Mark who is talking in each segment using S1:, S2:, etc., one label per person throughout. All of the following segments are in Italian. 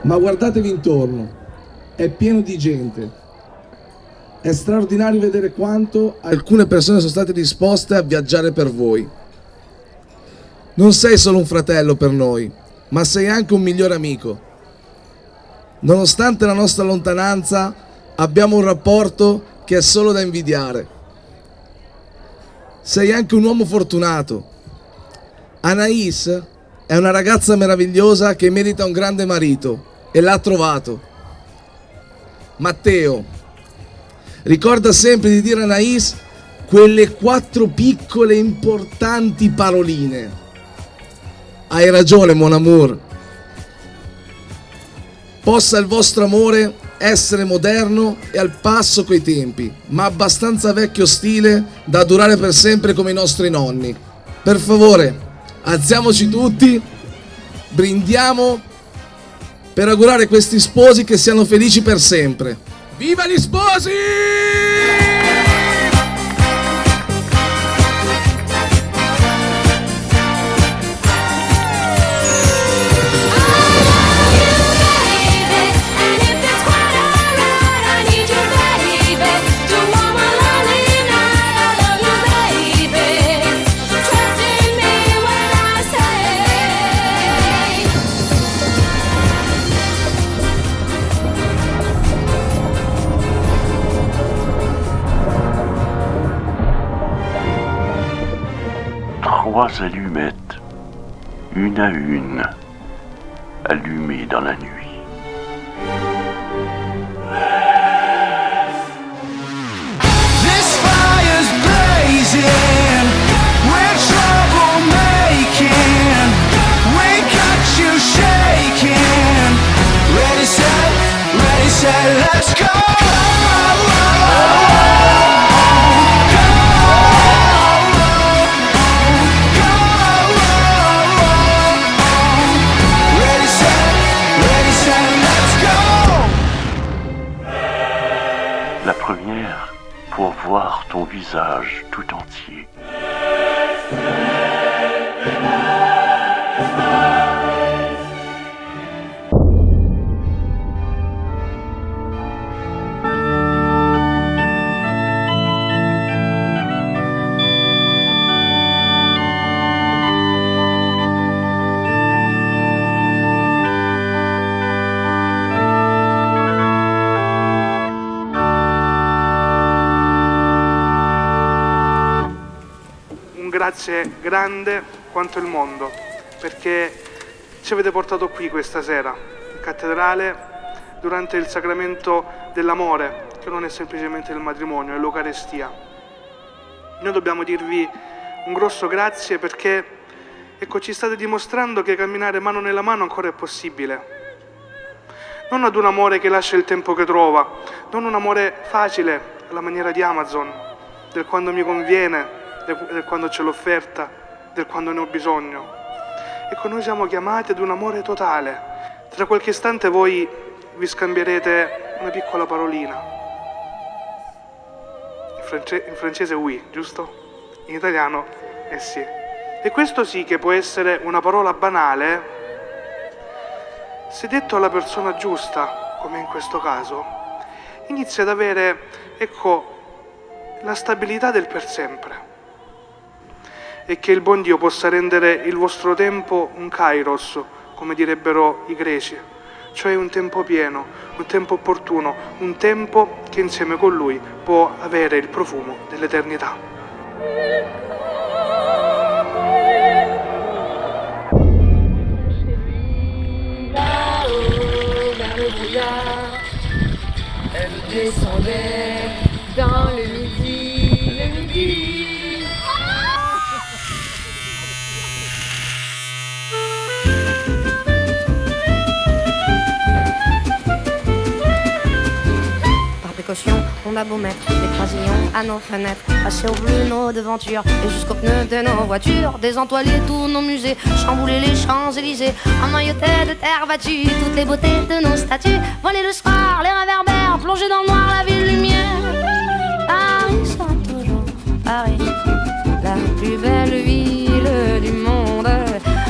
S1: Ma guardatevi intorno, è pieno di gente. È straordinario vedere quanto alcune persone sono state disposte a viaggiare per voi. Non sei solo un fratello per noi, ma sei anche un migliore amico. Nonostante la nostra lontananza, abbiamo un rapporto che è solo da invidiare. Sei anche un uomo fortunato. Anais è una ragazza meravigliosa che merita un grande marito e l'ha trovato. Matteo, ricorda sempre di dire a Anais quelle 4 piccole e importanti paroline. Hai ragione, mon amour. Possa il vostro amore essere moderno e al passo coi tempi, ma abbastanza vecchio stile da durare per sempre come i nostri nonni. Per favore, alziamoci tutti, brindiamo per augurare questi sposi che siano felici per sempre. Viva gli sposi!
S2: Trois allumettes, une à une, allumées dans la nuit.
S3: This fire's blazing, we're troublemaking, we got you shaking. Ready, set, let's go!
S2: La première pour voir ton visage tout entier.
S4: Grazie grande quanto il mondo, perché ci avete portato qui questa sera, in cattedrale, durante il sacramento dell'amore, che non è semplicemente il matrimonio, è l'Eucarestia. Noi dobbiamo dirvi un grosso grazie perché, ecco, ci state dimostrando che camminare mano nella mano ancora è possibile. Non ad un amore che lascia il tempo che trova, non un amore facile alla maniera di Amazon, del quando mi conviene, del quando c'è l'offerta, del quando ne ho bisogno. Ecco, noi siamo chiamati ad un amore totale. Tra qualche istante voi vi scambierete una piccola parolina. In francese oui, giusto? In italiano sì. E questo sì che può essere una parola banale, se detto alla persona giusta, come in questo caso, inizia ad avere, ecco, la stabilità del per sempre. E che il buon Dio possa rendere il vostro tempo un kairos, come direbbero i greci, cioè un tempo pieno, un tempo opportuno, un tempo che insieme con Lui può avere il profumo dell'eternità.
S5: Elle descendait dans le midi. On a beau mettre des croisillons à nos fenêtres, passer au bleu nos devantures et jusqu'aux pneus de nos voitures, désentoiler tous nos musées, chambouler les Champs-Élysées, emmailloter de terre battue toutes les beautés de nos statues, voler le soir, les réverbères, plonger dans le noir la ville lumière. Paris sera toujours Paris, la plus belle ville du monde,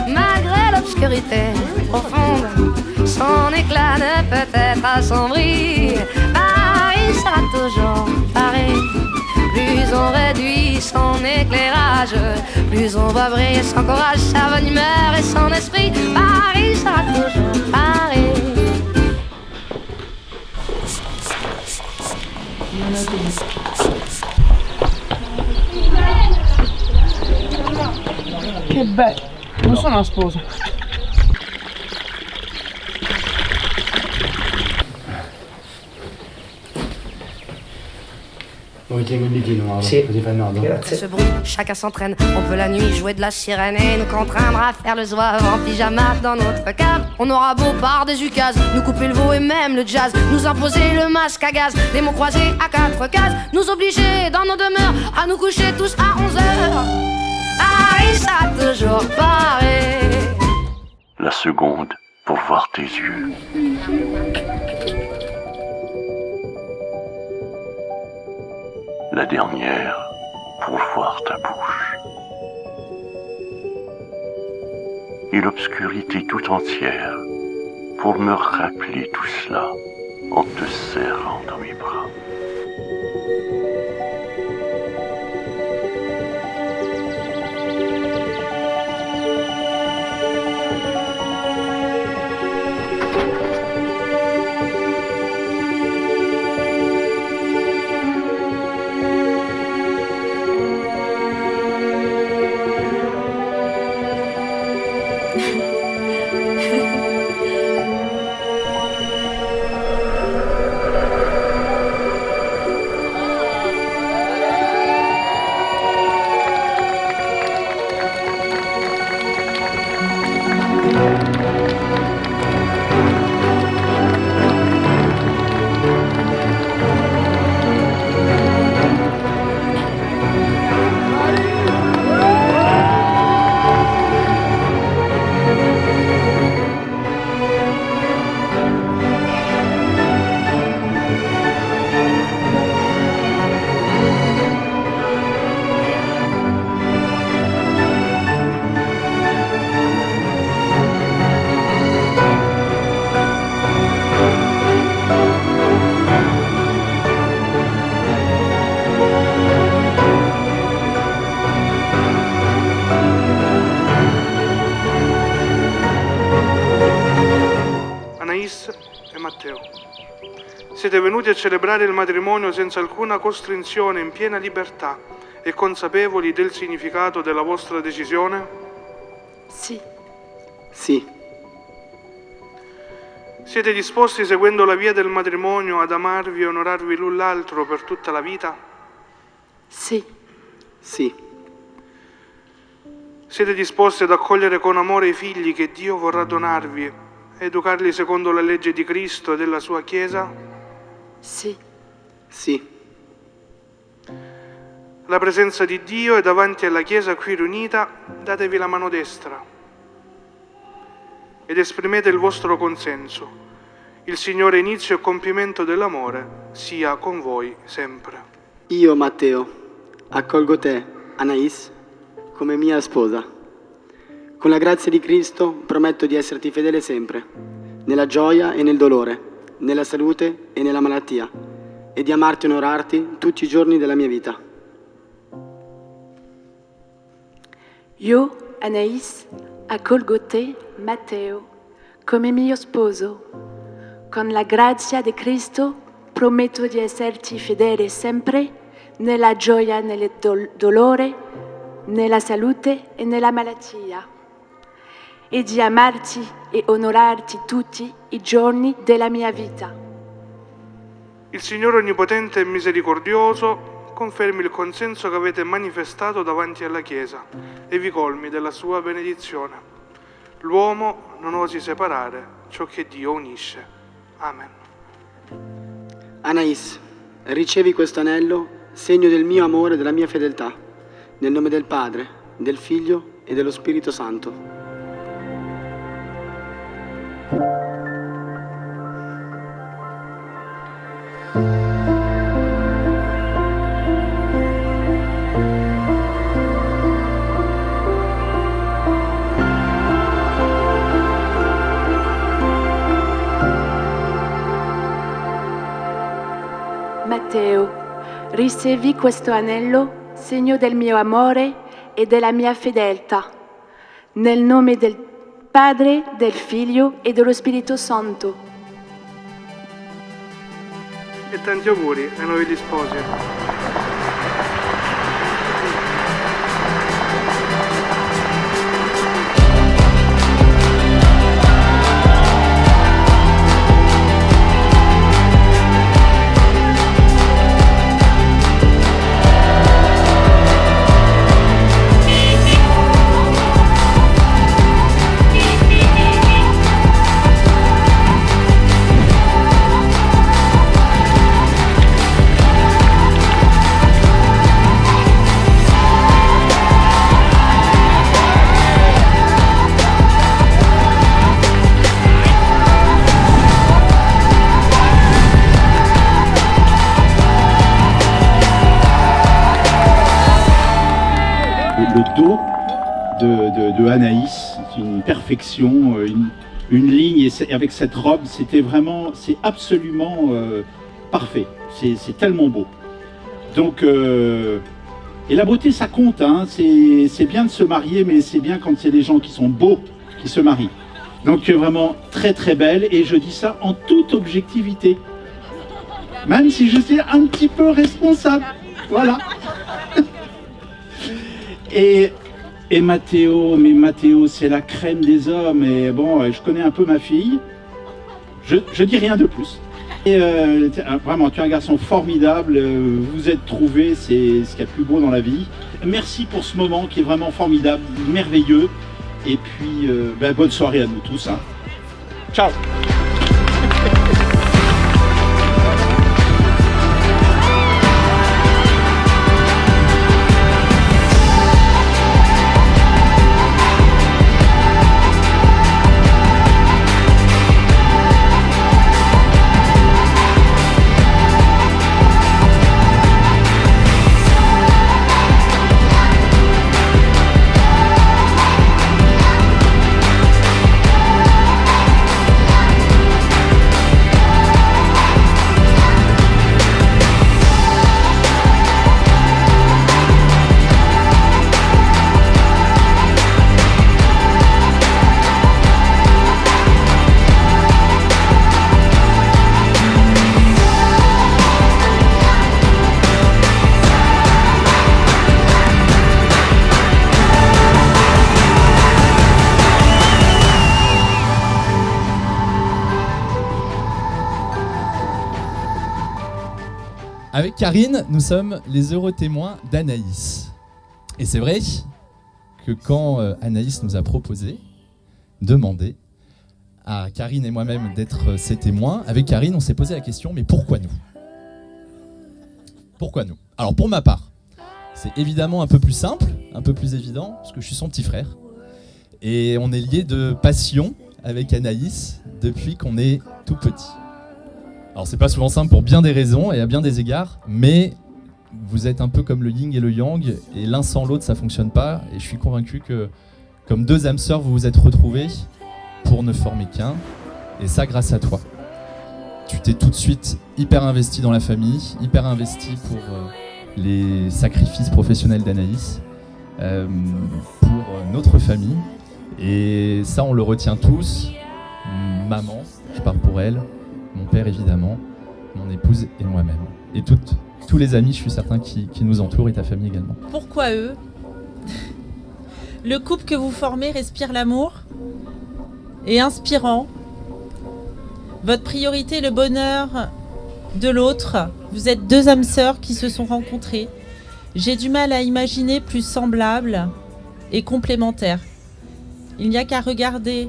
S5: malgré l'obscurité profonde. son éclat ne peut être assombri. Paris sera toujours Paris. Plus on réduit son éclairage, plus on va briller son courage, sa bonne humeur et son esprit. Paris sera toujours Paris.
S6: Che bello, non sono una sposa.
S7: Vuoi tieni il bicchino, Mauro?
S8: Sì.
S7: Così fai il nodo?
S8: Grazie.
S5: Ce bruit, chacun s'entraîne. On peut la nuit jouer de la sirène et nous contraindre à faire le zouave en pyjama dans notre cave. On aura beau par des ukases, nous couper le veau et même le jazz, nous imposer le masque à gaz, des mots croisés à 4 cases, nous obliger dans nos demeures à nous coucher tous à 11h. Paris sera toujours Paris.
S2: La seconde pour voir tes yeux. La dernière pour voir ta bouche. Et l'obscurité tout entière pour me rappeler tout cela en te serrant dans mes bras.
S4: Anaïs e Matteo. Siete venuti a celebrare il matrimonio senza alcuna costrizione, in piena libertà e consapevoli del significato della vostra decisione?
S9: Sì.
S8: Sì.
S4: Siete disposti, seguendo la via del matrimonio, ad amarvi e onorarvi l'un l'altro per tutta la vita?
S9: Sì.
S8: Sì.
S4: Siete disposti ad accogliere con amore i figli che Dio vorrà donarvi e educarli secondo la legge di Cristo e della sua Chiesa?
S9: Sì.
S8: Sì.
S4: La presenza di Dio è davanti alla Chiesa qui riunita, datevi la mano destra ed esprimete il vostro consenso. Il Signore, inizio e compimento dell'amore, sia con voi sempre.
S8: Io, Matteo, accolgo te, Anaïs, come mia sposa. Con la grazia di Cristo prometto di esserti fedele sempre, nella gioia e nel dolore, nella salute e nella malattia, e di amarti e onorarti tutti i giorni della mia vita.
S9: Io, Anaïs, accolgo te, Matteo, come mio sposo. Con la grazia di Cristo prometto di esserti fedele sempre, nella gioia, nel dolore, nella salute e nella malattia, e di amarti e onorarti tutti i giorni della mia vita.
S4: Il Signore Onnipotente e Misericordioso confermi il consenso che avete manifestato davanti alla Chiesa e vi colmi della sua benedizione. L'uomo non osi separare ciò che Dio unisce. Amen.
S8: Anaïs, ricevi questo anello, segno del mio amore e della mia fedeltà, nel nome del Padre, del Figlio e dello Spirito Santo.
S9: Matteo, ricevi questo anello, segno del mio amore e della mia fedeltà. Nel nome del Padre, del Figlio e dello Spirito Santo.
S4: E tanti auguri ai nuovi sposi.
S7: Le dos de Anaïs, c'est une perfection, une ligne, et avec cette robe, c'est absolument parfait, c'est tellement beau. Donc, et la beauté ça compte, hein. C'est bien de se marier, mais c'est bien quand c'est des gens qui sont beaux qui se marient. Donc vraiment très très belle, et je dis ça en toute objectivité, même si je suis un petit peu responsable, voilà. Et Matteo, mais Matteo c'est la crème des hommes, et bon, je connais un peu ma fille, je dis rien de plus. Et vraiment, tu es un garçon formidable, vous êtes trouvés, c'est ce qu'il y a de plus beau dans la vie. Merci pour ce moment qui est vraiment formidable, merveilleux, et puis bonne soirée à nous tous, hein. Ciao.
S10: Avec Karine, nous sommes les heureux témoins d'Anaïs. Et c'est vrai que quand Anaïs nous a demandé à Karine et moi-même d'être ses témoins, avec Karine, on s'est posé la question, mais pourquoi nous? Pourquoi nous? Alors pour ma part, c'est évidemment un peu plus simple, un peu plus évident, parce que je suis son petit frère. Et on est liés de passion avec Anaïs depuis qu'on est tout petit. Alors c'est pas souvent simple pour bien des raisons et à bien des égards, mais vous êtes un peu comme le yin et le yang, et l'un sans l'autre ça fonctionne pas, et je suis convaincu que comme deux âmes sœurs vous vous êtes retrouvés pour ne former qu'un, et ça grâce à toi. Tu t'es tout de suite hyper investi dans la famille, hyper investi pour les sacrifices professionnels d'Anaïs, pour notre famille, et ça on le retient tous. Maman, je parle pour elle, mon père évidemment, mon épouse et moi-même. Et tous les amis, je suis certain, qui nous entourent, et ta famille également.
S11: Pourquoi eux? Le couple que vous formez respire l'amour, est inspirant. Votre priorité est le bonheur de l'autre. Vous êtes deux âmes sœurs qui se sont rencontrées. J'ai du mal à imaginer plus semblables et complémentaires. Il n'y a qu'à regarder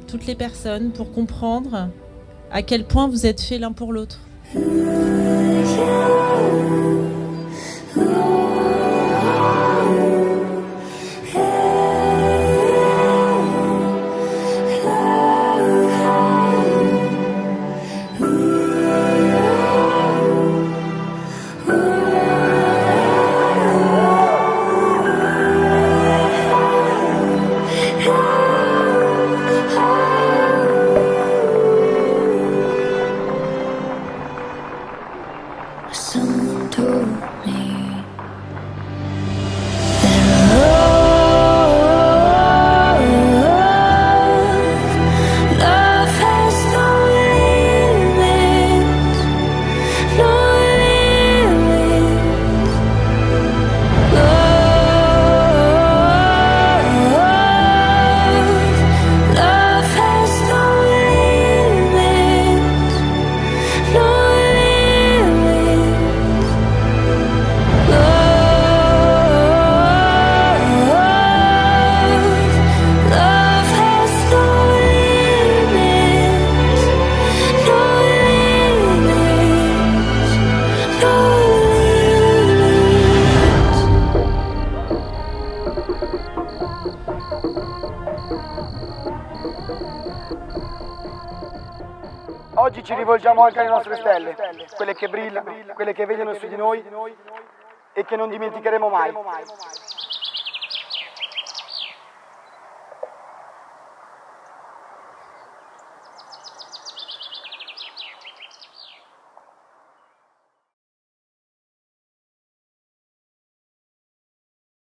S11: toutes les personnes pour comprendre à quel point vous êtes faits l'un pour l'autre.
S12: Someone told me that love has no limit, no limit. Love has no limit, no limit. Love has no limit, no limit, no
S8: Oggi ci rivolgiamo anche alle nostre stelle, quelle che brillano, quelle che vegliano su di noi e che non dimenticheremo mai.